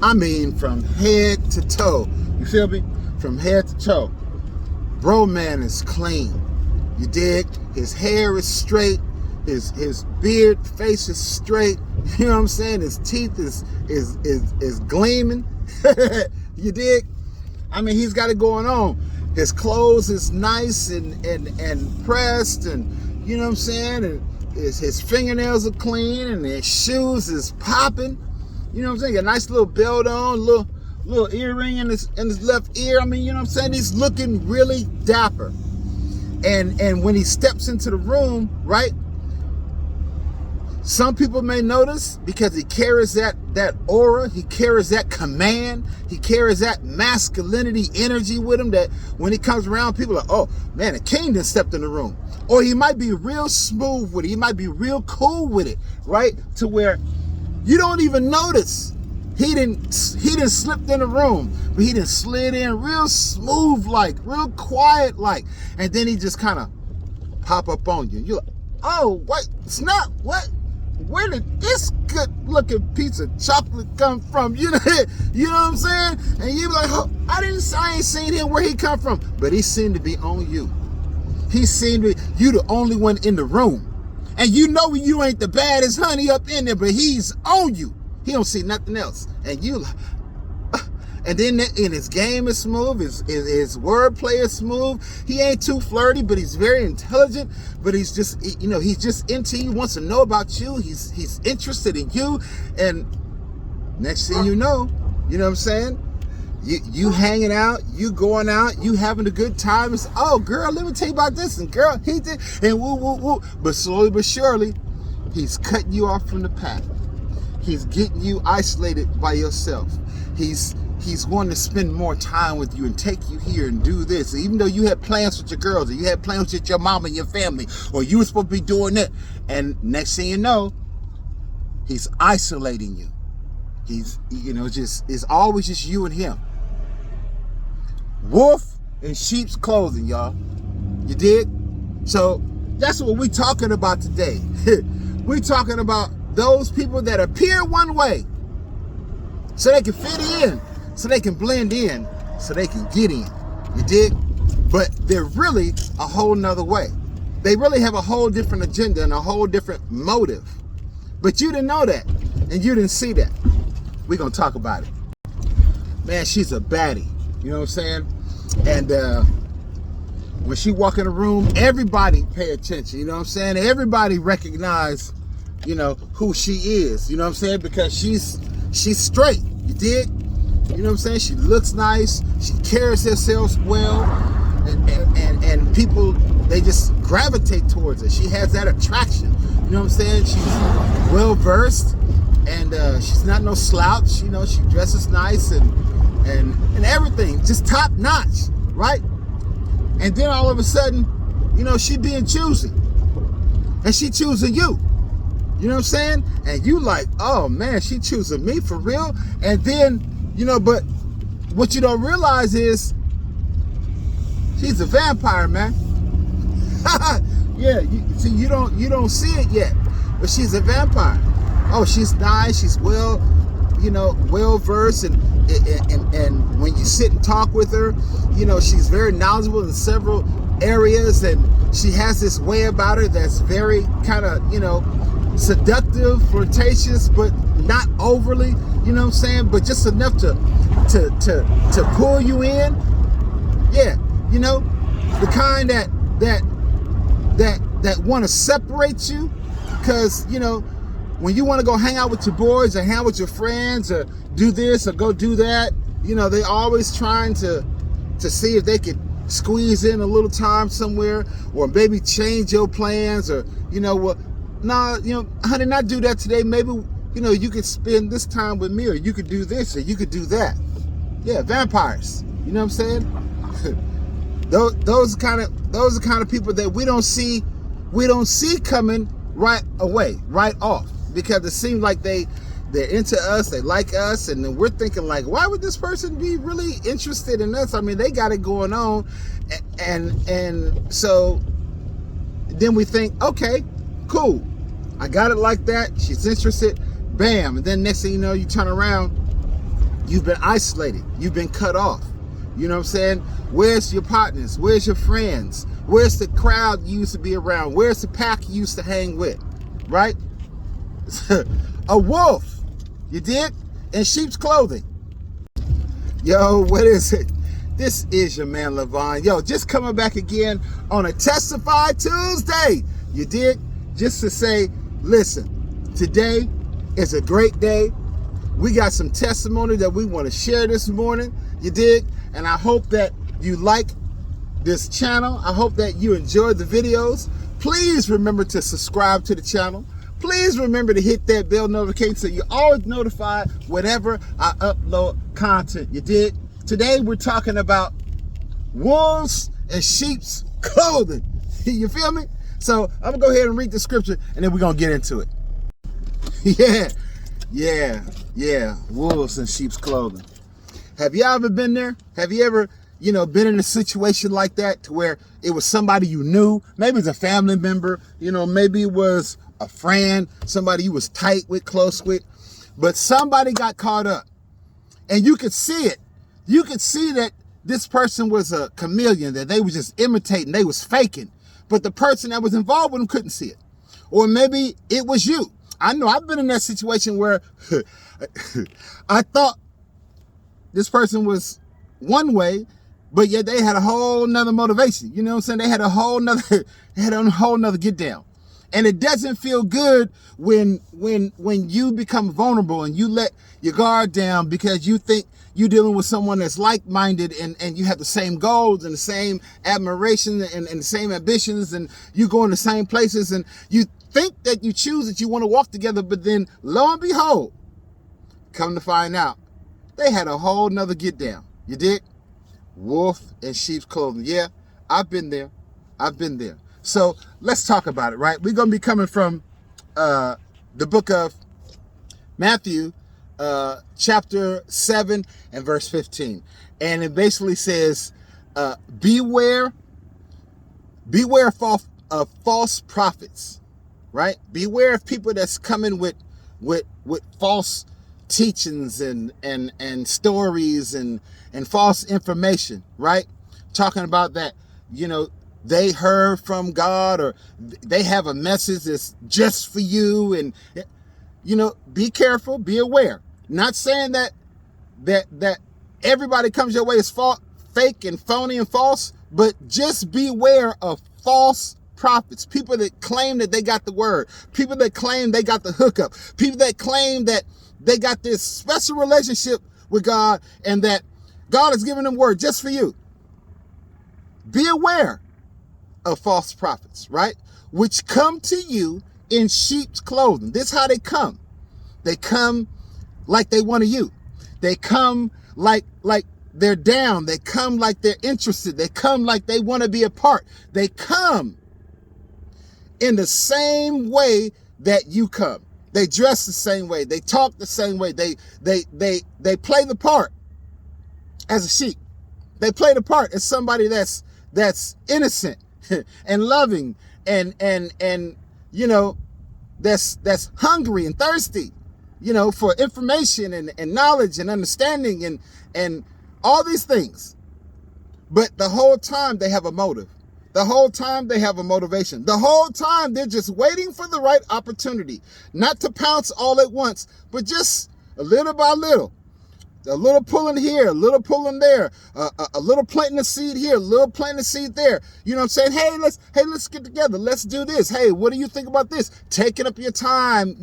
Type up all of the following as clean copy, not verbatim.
I mean, from head to toe. You feel me? From head to toe. Bro, man is clean. You dig? His hair is straight. His beard, face is straight. You know what I'm saying? His teeth is gleaming. You dig? I mean, he's got it going on. His clothes is nice and pressed, and you know what I'm saying? And his fingernails are clean, and his shoes is popping. You know what I'm saying? A nice little belt on, little earring in his left ear. I mean, you know what I'm saying? He's looking really dapper. And when he steps into the room, right? Some people may notice because he carries that aura, he carries that command, he carries that masculinity energy with him that when he comes around, people are like, oh man, a king done stepped in the room. Or he might be real smooth with it, he might be real cool with it, right? To where you don't even notice he didn't slip in the room, but he done slid in real smooth like, real quiet like, and then he just kind of pop up on you. You're like, oh, what? It's not, what? Where did this good-looking piece of chocolate come from? You know what I'm saying? And you be like, oh, I ain't seen him where he come from. But he seemed to be on you. He seemed to be, you the only one in the room. And you know you ain't the baddest honey up in there, but he's on you. He don't see nothing else. And you like, and then in his game is smooth, his wordplay is smooth. He ain't too flirty, but he's very intelligent. But he's just, you know, he's just into you, wants to know about you. He's interested in you. And next thing you know what I'm saying? You hanging out, you going out, you having a good time. It's, oh girl, let me tell you about this. And girl, he did, and woo, woo, woo. But slowly but surely, he's cutting you off from the pack. He's getting you isolated by yourself. He's wanting to spend more time with you and take you here and do this. And even though you had plans with your girls, or you had plans with your mom and your family, or you were supposed to be doing that, and next thing you know, he's isolating you. He's, you know, it's always just you and him. Wolf in sheep's clothing, y'all. You dig? So that's what we're talking about today. We're talking about those people that appear one way so they can fit in, so they can blend in, so they can get in. You dig? But they're really a whole nother way. They really have a whole different agenda and a whole different motive. But you didn't know that, and you didn't see that. We're gonna talk about it. Man, she's a baddie. You know what I'm saying? And when she walk in the room, everybody pay attention. You know what I'm saying? Everybody recognize, you know, who she is. You know what I'm saying? Because she's straight. You dig? You know what I'm saying? She looks nice. She carries herself well, and people, they just gravitate towards her. She has that attraction. You know what I'm saying? She's well versed, and she's not no slouch. You know, she dresses nice and everything, just top notch, right? And then all of a sudden, you know, she being choosy, and she choosing you. You know what I'm saying? And you like, oh man, she choosing me for real? And then, you know, but what you don't realize is she's a vampire, man. Yeah, you don't see it yet, but she's a vampire. Oh, she's nice, she's well, you know, well versed, and when you sit and talk with her, you know, she's very knowledgeable in several areas, and she has this way about her that's very kind of, you know, seductive, flirtatious, but not overly, you know what I'm saying? But just enough to pull you in. Yeah, you know, the kind that want to separate you, because, you know, when you want to go hang out with your boys or hang out with your friends or do this or go do that, you know, they always trying to see if they could squeeze in a little time somewhere, or maybe change your plans, or, you know, well, nah, you know, honey, not do that today. Maybe, you know, you could spend this time with me, or you could do this, or you could do that. Yeah, vampires. You know what I'm saying? Those are kind of people that we don't see coming right away, right off, because it seems like they're into us, they like us, and then we're thinking like, why would this person be really interested in us? I mean, they got it going on, and so then we think, okay, cool, I got it like that, she's interested, bam, and then next thing you know, you turn around You've been isolated. You've been cut off. You know what I'm saying? Where's your partners? Where's your friends? Where's the crowd you used to be around? Where's the pack you used to hang with? Right? A wolf, you dig? In sheep's clothing. Yo, what is it? This is your man, Levon. Yo, just coming back again on a Testify Tuesday. You dig? Just to say, listen, today is a great day. We got some testimony that we want to share this morning. You dig? And I hope that you like this channel. I hope that you enjoyed the videos. Please remember to subscribe to the channel. Please remember to hit that bell notification so you're always notified whenever I upload content. You dig? Today we're talking about wolves and sheep's clothing. You feel me? So I'm gonna go ahead and read the scripture and then we're gonna get into it. Yeah, wolves and sheep's clothing. Have you ever been there? Have you ever, been in a situation like that to where it was somebody you knew? Maybe it's a family member, maybe it was a friend, somebody you was tight with, close with, but somebody got caught up and you could see it. You could see that this person was a chameleon, that they was just imitating, they was faking, but the person that was involved with them couldn't see it. Or maybe it was you. I know I've been in that situation where I thought this person was one way, but yet they had a whole nother motivation. You know what I'm saying? They had a whole nother get down. And it doesn't feel good when you become vulnerable and you let your guard down because you think you're dealing with someone that's like-minded and you have the same goals and the same admiration and the same ambitions and you go in the same places and you think that you choose that you want to walk together, but then lo and behold, come to find out, they had a whole nother get down. You dig? Wolf in sheep's clothing. Yeah, I've been there. So let's talk about it, right? We're going to be coming from the book of Matthew, chapter 7 and verse 15. And it basically says, beware of false prophets, right? Beware of people that's coming with false teachings and stories and false information, right? Talking about that, they heard from God or they have a message that's just for you. And, be careful, be aware. Not saying that everybody comes your way is fake and phony and false, but just beware of false prophets, people that claim that they got the word, people that claim they got the hookup, people that claim that they got this special relationship with God and that God has given them word just for you. Be aware of false prophets, right? Which come to you in sheep's clothing. This is how they come. They come like they want you. They come like they're down. They come like they're interested. They come like they want to be a part. They come in the same way that you come. They dress the same way. They talk the same way. They play the part as a sheep. They play the part as somebody that's innocent and loving and that's hungry and thirsty, for information and knowledge and understanding and all these things. But the whole time they have a motive. The whole time they have a motivation. The whole time they're just waiting for the right opportunity, not to pounce all at once, but just a little by little. A little pulling here, a little pulling there, a little planting a seed here, a little planting a seed there. You know what I'm saying? Hey, let's get together. Let's do this. Hey, what do you think about this? Taking up your time,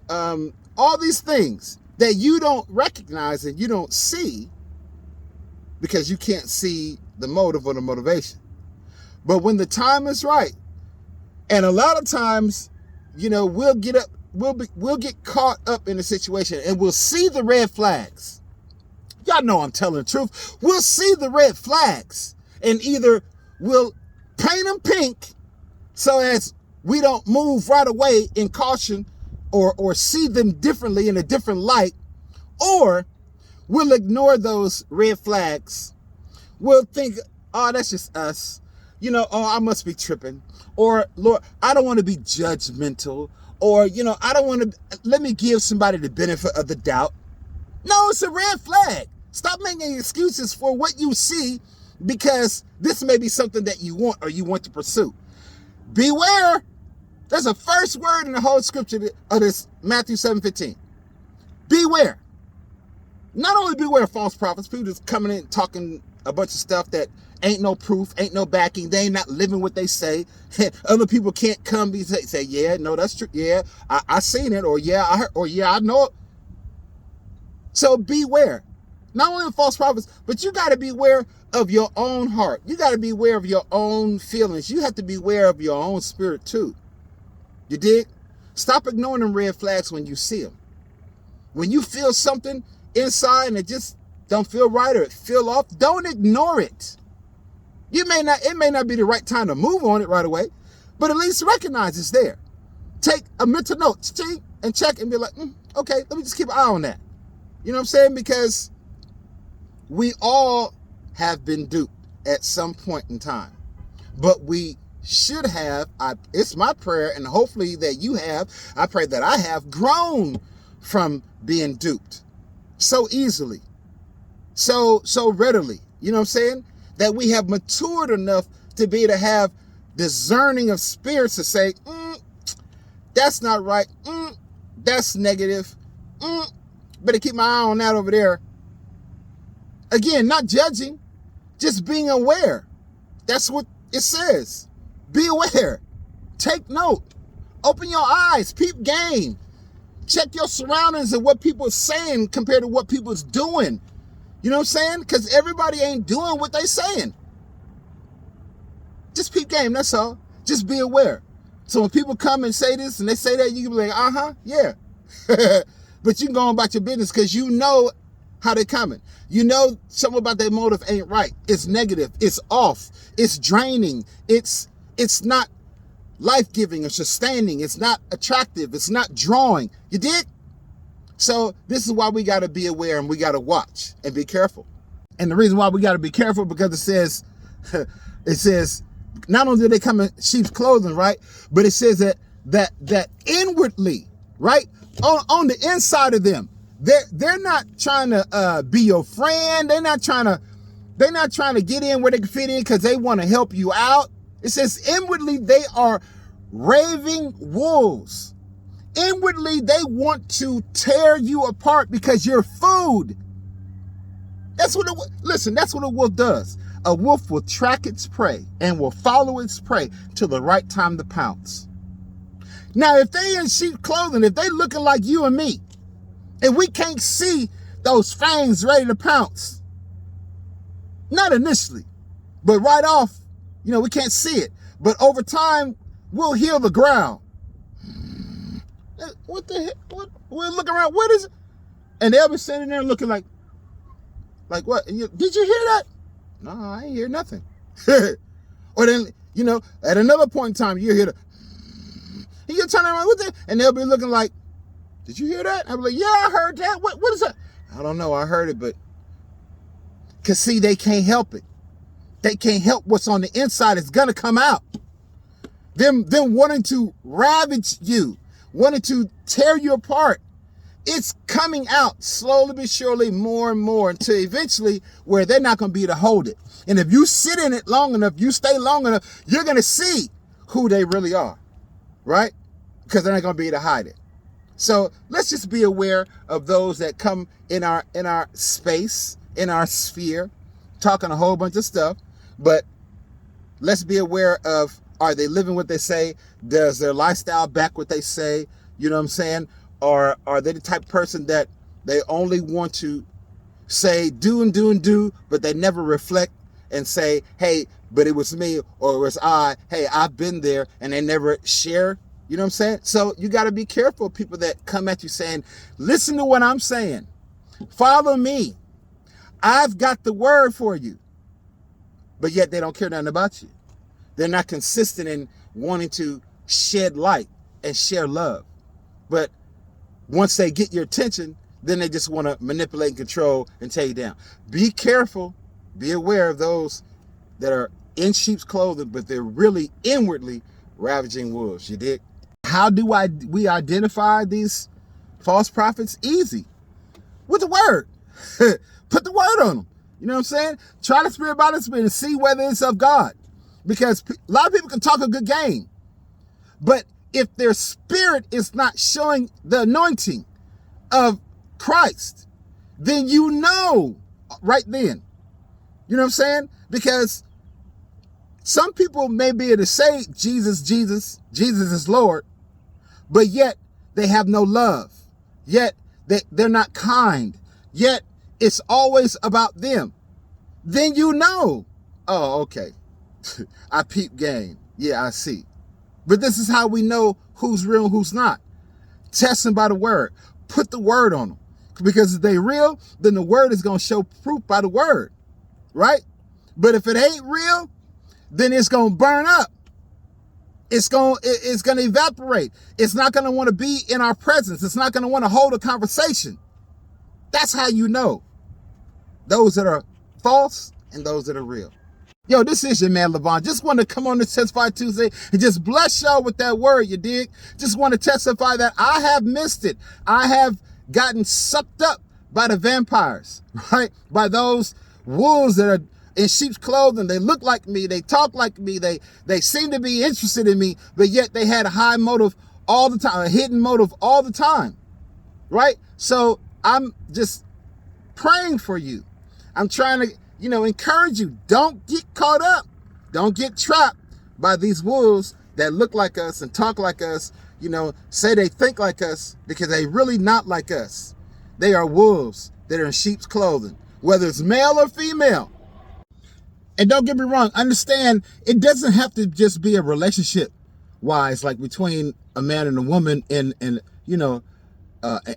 all these things that you don't recognize and you don't see because you can't see the motive or the motivation. But when the time is right, and a lot of times, we'll get caught up in a situation and we'll see the red flags. Y'all know I'm telling the truth. We'll see the red flags and either we'll paint them pink so as we don't move right away in caution or see them differently in a different light, or we'll ignore those red flags. We'll think, oh, that's just us. I must be tripping. Or, Lord, I don't want to be judgmental. Or, I don't want to, let me give somebody the benefit of the doubt. No, it's a red flag. Stop making excuses for what you see because this may be something that you want or you want to pursue. Beware. There's a first word in the whole scripture of this Matthew 7:15. Beware. Not only beware of false prophets, people just coming in talking a bunch of stuff that ain't no proof, ain't no backing. They ain't not living what they say. Other people can't come and say, yeah, no, that's true. Yeah, I seen it, or yeah, I heard, or yeah, I know it. So beware. Not only of false prophets, but you got to beware of your own heart. You got to beware of your own feelings. You have to beware of your own spirit too. You dig? Stop ignoring them red flags when you see them. When you feel something inside and it just don't feel right or it feel off, don't ignore it. It may not be the right time to move on it right away, but at least recognize it's there. Take a mental note, and check and be like, okay, let me just keep an eye on that. You know what I'm saying? Because we all have been duped at some point in time, but we should have, it's my prayer, and hopefully that you have, I pray that I have grown from being duped so easily, so readily, you know what I'm saying? That we have matured enough to be able to have discerning of spirits to say, that's not right, that's negative, better keep my eye on that over there. Again, not judging, just being aware. That's what it says. Be aware. Take note. Open your eyes. Peep game. Check your surroundings and what people are saying compared to what people's doing. You know what I'm saying? Because everybody ain't doing what they saying. Just peep game, that's all. Just be aware. So when people come and say this and they say that, you can be like, yeah. But you can go on about your business because you know how they coming. You know something about their motive ain't right. It's negative. It's off. It's draining. It's not life-giving or sustaining. It's not attractive. It's not drawing. You dig? So this is why we got to be aware and we got to watch and be careful. And the reason why we got to be careful because it says, not only do they come in sheep's clothing, right? But it says that inwardly, right? On the inside of them, they're not trying to be your friend. They're not trying to get in where they can fit in because they want to help you out. It says inwardly they are raving wolves. Inwardly they want to tear you apart because you're food. That's what a wolf does. A wolf will track its prey and will follow its prey till the right time to pounce. Now, if they in sheep clothing, if they looking like you and me, and we can't see those fangs ready to pounce, not initially, but right off, we can't see it. But over time, we'll hear the growl. What the heck? We'll look around. What is it? And they'll be sitting there looking like what? Did you hear that? No, I ain't hear nothing. Or then, at another point in time, you hear the, and you turn around with it, and they'll be looking like, did you hear that? I'll be like, yeah, I heard that. What is that? I don't know. I heard it, but because see, they can't help it. They can't help what's on the inside. It's gonna come out. Them wanting to ravage you, wanting to tear you apart. It's coming out slowly but surely, more and more, until eventually where they're not gonna be able to hold it. And if you sit in it long enough, you stay long enough, you're gonna see who they really are, right? Because they're not gonna be able to hide it. So let's just be aware of those that come in our space, in our sphere, talking a whole bunch of stuff. But let's be aware of, are they living what they say? Does their lifestyle back what they say? You know what I'm saying? Or are they the type of person that they only want to say do and do and do, but they never reflect and say, hey, but it was me or it was I. Hey, I've been there, and they never share. You know what I'm saying? So you got to be careful of people that come at you saying, listen to what I'm saying. Follow me. I've got the word for you. But yet they don't care nothing about you. They're not consistent in wanting to shed light and share love. But once they get your attention, then they just want to manipulate and control and tear you down. Be careful. Be aware of those that are in sheep's clothing, but they're really inwardly ravaging wolves. You dig? How do we identify these false prophets? Easy. with the word. Put the word on them. You know what I'm saying? Try the spirit by the spirit and see whether it's of God. Because a lot of people can talk a good game. But if their spirit is not showing the anointing of Christ, then you know right then. You know what I'm saying? Because some people may be able to say Jesus, Jesus, Jesus is Lord, but yet they have no love. Yet they're not kind. Yet it's always about them. Then you know, oh, okay. I peep game. Yeah, I see. But this is how we know who's real and who's not. Test them by the word. Put the word on them. Because if they real, then the word is going to show proof by the word. Right? But if it ain't real, then it's going to burn up. It's going to evaporate. It's not going to want to be in our presence. It's not going to want to hold a conversation. That's how you know those that are false and those that are real. Yo, this is your man, Levon. Just want to come on this Testify Tuesday and just bless y'all with that word, you dig? Just want to testify that I have missed it. I have gotten sucked up by the vampires, right? By those wolves that are in sheep's clothing. They look like me. They talk like me. They seem to be interested in me, but yet they had a high motive all the time, a hidden motive all the time, right? So I'm just praying for you. I'm trying to, encourage you. Don't get caught up. Don't get trapped by these wolves that look like us and talk like us, say they think like us, because they really not like us. They are wolves that are in sheep's clothing, whether it's male or female. And don't get me wrong, understand it doesn't have to just be a relationship wise, like between a man and a woman in an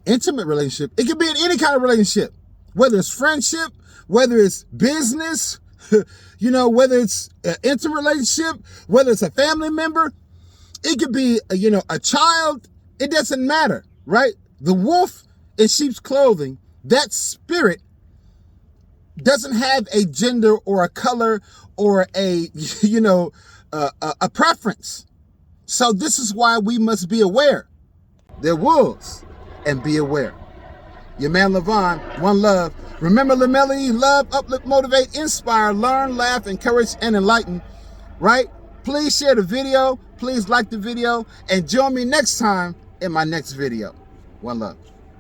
intimate relationship. It could be in any kind of relationship, whether it's friendship, whether it's business, whether it's an intimate relationship, whether it's a family member. It could be, a child. It doesn't matter, right? The wolf in sheep's clothing, that spirit doesn't have a gender or a color or a preference. So this is why we must be aware. They're wolves, and be aware. Your man Levon, one love. Remember the melody, love, uplift, motivate, inspire, learn, laugh, encourage, and enlighten, right? Please share the video. Please like the video and join me next time in my next video. One love.